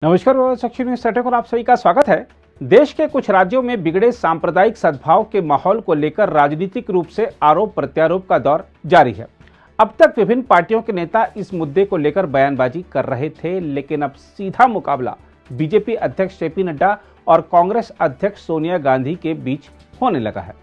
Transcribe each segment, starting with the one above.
नमस्कार, साक्षी न्यूज सेटक और आप सभी का स्वागत है। देश के कुछ राज्यों में बिगड़े सांप्रदायिक सद्भाव के माहौल को लेकर राजनीतिक रूप से आरोप प्रत्यारोप का दौर जारी है। अब तक विभिन्न पार्टियों के नेता इस मुद्दे को लेकर बयानबाजी कर रहे थे, लेकिन अब सीधा मुकाबला बीजेपी अध्यक्ष जेपी नड्डा और कांग्रेस अध्यक्ष सोनिया गांधी के बीच होने लगा है।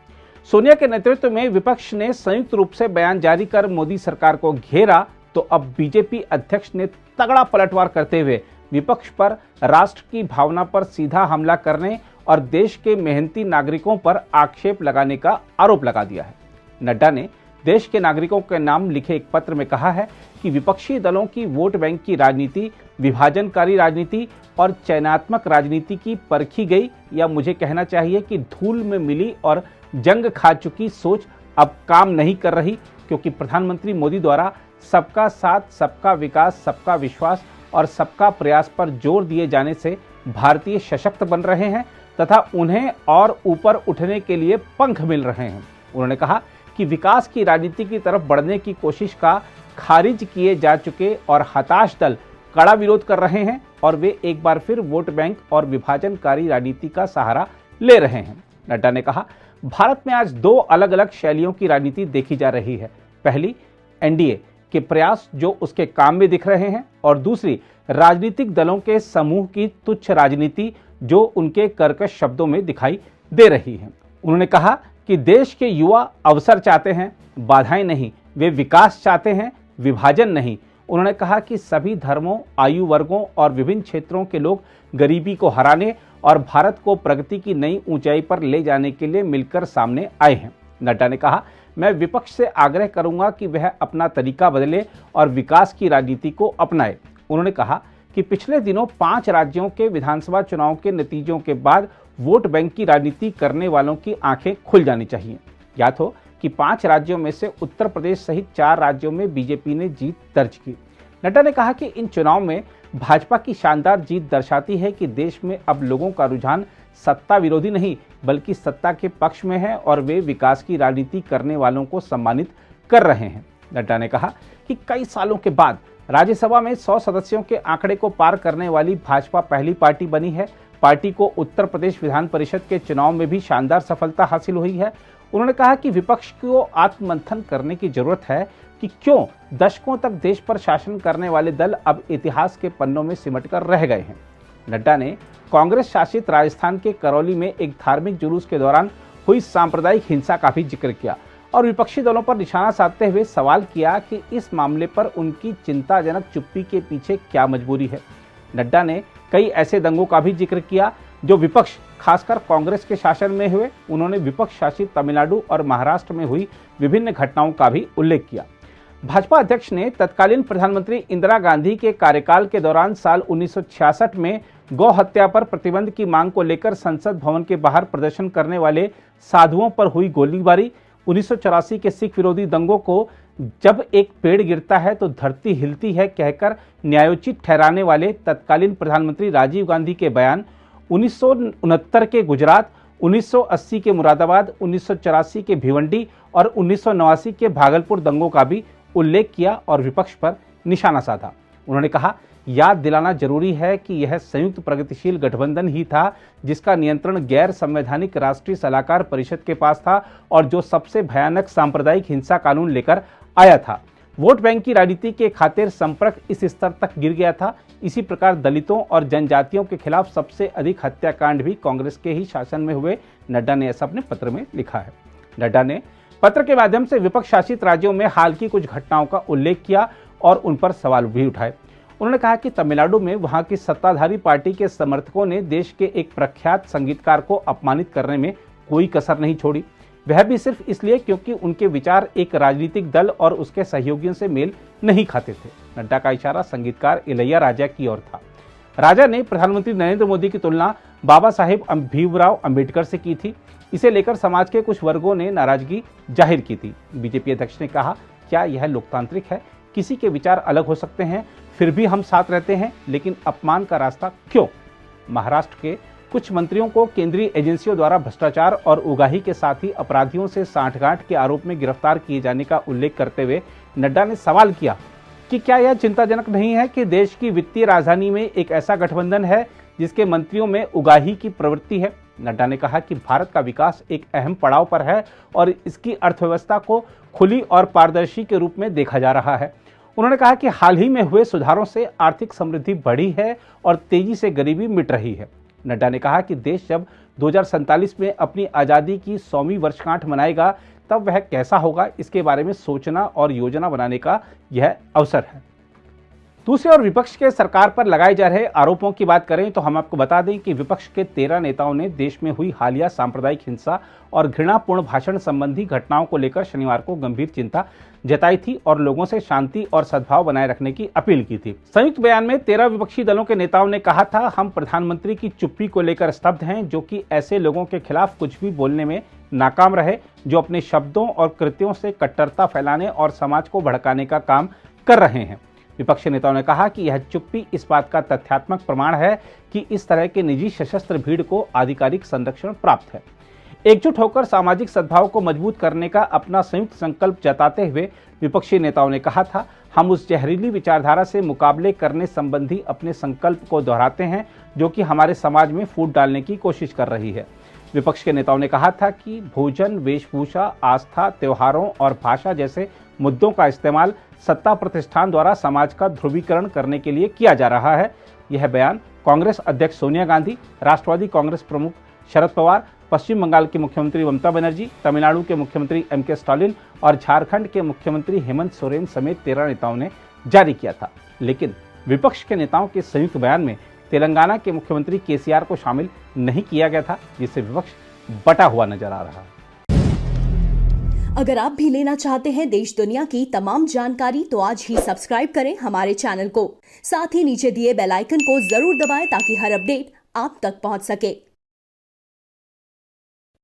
सोनिया के नेतृत्व में विपक्ष ने संयुक्त रूप से बयान जारी कर मोदी सरकार को घेरा, तो अब बीजेपी अध्यक्ष ने तगड़ा पलटवार करते हुए विपक्ष पर राष्ट्र की भावना पर सीधा हमला करने और देश के मेहनती नागरिकों पर आक्षेप लगाने का आरोप लगा दिया है। नड्डा ने देश के नागरिकों के नाम लिखे एक पत्र में कहा है कि विपक्षी दलों की वोट बैंक की राजनीति, विभाजनकारी राजनीति और चयनात्मक राजनीति की परखी गई, या मुझे कहना चाहिए कि धूल में मिली और जंग खा चुकी सोच अब काम नहीं कर रही, क्योंकि प्रधानमंत्री मोदी द्वारा सबका साथ, सबका विकास, सबका विश्वास और सबका प्रयास पर जोर दिए जाने से भारतीय सशक्त बन रहे हैं तथा उन्हें और ऊपर उठने के लिए पंख मिल रहे हैं। उन्होंने कहा कि विकास की राजनीति की तरफ बढ़ने की कोशिश का खारिज किए जा चुके और हताश दल कड़ा विरोध कर रहे हैं और वे एक बार फिर वोट बैंक और विभाजनकारी राजनीति का सहारा ले रहे हैं। नड्डा ने कहा, भारत में आज दो अलग अलग शैलियों की राजनीति देखी जा रही है। पहली, एनडीए के प्रयास जो उसके काम में दिख रहे हैं, और दूसरी राजनीतिक दलों के समूह की तुच्छ राजनीति जो उनके कर्कश शब्दों में दिखाई दे रही है। उन्होंने कहा कि देश के युवा अवसर चाहते हैं, बाधाएं नहीं। वे विकास चाहते हैं, विभाजन नहीं। उन्होंने कहा कि सभी धर्मों, आयु वर्गों और विभिन्न क्षेत्रों के लोग गरीबी को हराने और भारत को प्रगति की नई ऊंचाई पर ले जाने के लिए मिलकर सामने आए हैं। नड्डा ने कहा, मैं विपक्ष से आग्रह करूंगा कि वह अपना तरीका बदले और विकास की राजनीति को अपनाए। उन्होंने कहा कि पिछले दिनों 5 राज्यों के विधानसभा चुनाव के नतीजों के बाद वोट बैंक की राजनीति करने वालों की आंखें खुल जानी चाहिए। याद हो कि 5 राज्यों में से उत्तर प्रदेश सहित 4 राज्यों में बीजेपी ने जीत दर्ज की। नड्डा ने कहा कि इन चुनाव में भाजपा की शानदार जीत दर्शाती है कि देश में अब लोगों का रुझान सत्ता विरोधी नहीं बल्कि सत्ता के पक्ष में है और वे विकास की राजनीति करने वालों को सम्मानित कर रहे हैं। नड्डा ने कहा कि कई सालों के बाद राज्यसभा में 100 सदस्यों के आंकड़े को पार करने वाली भाजपा पहली पार्टी बनी है। पार्टी को उत्तर प्रदेश विधान परिषद के चुनाव में भी शानदार सफलता हासिल हुई है। उन्होंने कहा कि विपक्ष को आत्ममंथन करने की जरूरत है कि क्यों दशकों तक देश पर शासन करने वाले दल अब इतिहास के पन्नों में सिमटकर रह गए हैं। नड्डा ने कांग्रेस शासित राजस्थान के करौली में एक धार्मिक जुलूस के दौरान हुई सांप्रदायिक हिंसा का भी जिक्र किया और विपक्षी दलों पर निशाना साधते हुए सवाल किया कि इस मामले पर उनकी चिंताजनक चुप्पी के पीछे क्या मजबूरी है। नड्डा ने कई ऐसे दंगों का भी जिक्र किया जो विपक्ष, खासकर कांग्रेस के शासन में हुए। उन्होंने विपक्ष शासित तमिलनाडु और महाराष्ट्र में हुई विभिन्न घटनाओं का भी उल्लेख किया। भाजपा अध्यक्ष ने तत्कालीन प्रधानमंत्री इंदिरा गांधी के कार्यकाल के दौरान साल 1966 में गौ हत्या पर प्रतिबंध की मांग को लेकर संसद भवन के बाहर प्रदर्शन करने वाले साधुओं पर हुई गोलीबारी, 1984 के सिख विरोधी दंगों को जब एक पेड़ गिरता है तो धरती हिलती है कहकर न्यायोचित ठहराने वाले तत्कालीन प्रधानमंत्री राजीव गांधी के बयान, 1969 के गुजरात, 1980 के मुरादाबाद, 1984 के भिवंडी और 1989 के भागलपुर दंगों का भी उल्लेख किया और विपक्ष पर निशाना साधा। उन्होंने कहा, याद दिलाना जरूरी है कि यह संयुक्त प्रगतिशील गठबंधन ही था जिसका नियंत्रण गैर संवैधानिक राष्ट्रीय सलाहकार परिषद के पास था और जो सबसे भयानक सांप्रदायिक हिंसा कानून लेकर आया था। वोट बैंक की राजनीति के खातिर संपर्क इस स्तर तक गिर गया था। इसी प्रकार दलितों और जनजातियों के खिलाफ सबसे अधिक हत्याकांड भी कांग्रेस के ही शासन में हुए। नड्डा ने ऐसा अपने पत्र में लिखा है। नड्डा ने पत्र के माध्यम से विपक्ष शासित राज्यों में हाल की कुछ घटनाओं का उल्लेख किया और उन पर सवाल भी उठाए। उन्होंने कहा कि तमिलनाडु में वहां की सत्ताधारी पार्टी के समर्थकों ने देश के एक प्रख्यात संगीतकार को अपमानित करने में कोई कसर नहीं छोड़ी, वह भी सिर्फ इसलिए क्योंकि उनके विचार एक राजनीतिक दल और उसके सहयोगियों से मेल नहीं खाते थे। नड्डा का इशारा संगीतकार इलैया राजा की ओर था। राजा ने प्रधानमंत्री नरेंद्र मोदी की तुलना बाबा साहेब भीमराव अंबेडकर से की थी। इसे लेकर समाज के कुछ वर्गों ने नाराजगी जाहिर की थी। बीजेपी अध्यक्ष ने कहा, क्या यह लोकतांत्रिक है? किसी के विचार अलग हो सकते हैं, फिर भी हम साथ रहते हैं, लेकिन अपमान का रास्ता क्यों? महाराष्ट्र के कुछ मंत्रियों को केंद्रीय एजेंसियों द्वारा भ्रष्टाचार और उगाही के साथ ही अपराधियों से सांठगांठ के आरोप में गिरफ्तार किए जाने का उल्लेख करते हुए नड्डा ने सवाल किया कि क्या यह चिंताजनक नहीं है कि देश की वित्तीय राजधानी में एक ऐसा गठबंधन है जिसके मंत्रियों में उगाही की प्रवृत्ति है। नड्डा ने कहा कि भारत का विकास एक अहम पड़ाव पर है और इसकी अर्थव्यवस्था को खुली और पारदर्शी के रूप में देखा जा रहा है। उन्होंने कहा कि हाल ही में हुए सुधारों से आर्थिक समृद्धि बढ़ी है और तेजी से गरीबी मिट रही है। नड्डा ने कहा कि देश जब 2047 में अपनी आज़ादी की 100वीं वर्षगांठ मनाएगा तब वह कैसा होगा, इसके बारे में सोचना और योजना बनाने का यह अवसर है। दूसरी ओर विपक्ष के सरकार पर लगाए जा रहे आरोपों की बात करें तो हम आपको बता दें कि विपक्ष के 13 नेताओं ने देश में हुई हालिया सांप्रदायिक हिंसा और घृणापूर्ण भाषण संबंधी घटनाओं को लेकर शनिवार को गंभीर चिंता जताई थी और लोगों से शांति और सद्भाव बनाए रखने की अपील की थी। संयुक्त बयान में 13 विपक्षी दलों के नेताओं ने कहा था, हम प्रधानमंत्री की चुप्पी को लेकर स्तब्ध हैं, जो कि ऐसे लोगों के खिलाफ कुछ भी बोलने में नाकाम रहे जो अपने शब्दों और कृत्यों से कट्टरता फैलाने और समाज को भड़काने का काम कर रहे हैं। विपक्षी नेताओं ने कहा कि यह चुप्पी इस बात का तथ्यात्मक प्रमाण है कि इस तरह के निजी सशस्त्र भीड़ को आधिकारिक संरक्षण प्राप्त है। एकजुट होकर सामाजिक सद्भाव को मजबूत करने का अपना संयुक्त संकल्प जताते हुए विपक्षी नेताओं ने कहा था, हम उस जहरीली विचारधारा से मुकाबले करने संबंधी अपने संकल्प को दोहराते हैं जो कि हमारे समाज में फूट डालने की कोशिश कर रही है। विपक्ष के नेताओं ने कहा था कि भोजन, वेशभूषा, आस्था, त्योहारों और भाषा जैसे मुद्दों का इस्तेमाल सत्ता प्रतिष्ठान द्वारा समाज का ध्रुवीकरण करने के लिए किया जा रहा है। यह बयान कांग्रेस अध्यक्ष सोनिया गांधी, राष्ट्रवादी कांग्रेस प्रमुख शरद पवार, पश्चिम बंगाल की मुख्यमंत्री ममता बनर्जी, तमिलनाडु के मुख्यमंत्री एम.के. स्टालिन और झारखंड के मुख्यमंत्री हेमंत सोरेन समेत 13 नेताओं ने जारी किया था। लेकिन विपक्ष के नेताओं के संयुक्त बयान में तेलंगाना के मुख्यमंत्री केसीआर को शामिल नहीं किया गया था, जिससे विपक्ष बटा हुआ नजर आ रहा है। अगर आप भी लेना चाहते हैं देश दुनिया की तमाम जानकारी तो आज ही सब्सक्राइब करें हमारे चैनल को। साथ ही नीचे दिए बेल आइकन को जरूर दबाएं ताकि हर अपडेट आप तक पहुंच सके।